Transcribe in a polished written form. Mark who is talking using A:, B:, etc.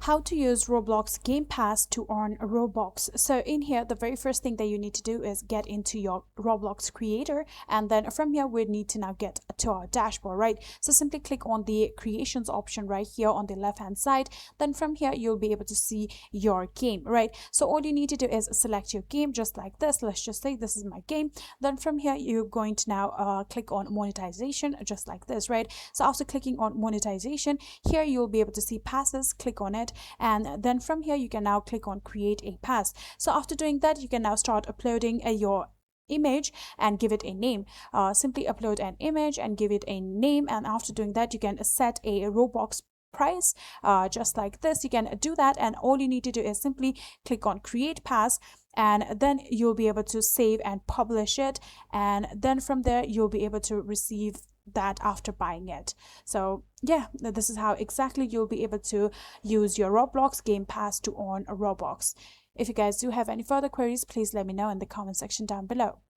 A: How to use Roblox Game Pass to earn Robux. So in here, the very first thing that you need to do is get into your Roblox Creator, and then from here we need to now get to our dashboard, right? So simply click on the creations option right here on the left hand side. Then from here you'll be able to see your game, right? So all you need to do is select your game just like this. Let's just say this is my game. Then from here you're going to now click on monetization just like this, right? So after clicking on monetization, here you'll be able to see passes. Click on it, and then from here you can now click on create a pass. So after doing that, you can now start uploading your image and give it a name. Simply upload an image and give it a name, and after doing that you can set a Robux price just like this. You can do that, and all you need to do is simply click on create pass, and then you'll be able to save and publish it, and then from there you'll be able to receive that after buying it. So yeah, this is how exactly you'll be able to use your Roblox Game Pass to earn a Robux. If you guys do have any further queries, please let me know in the comment section down below.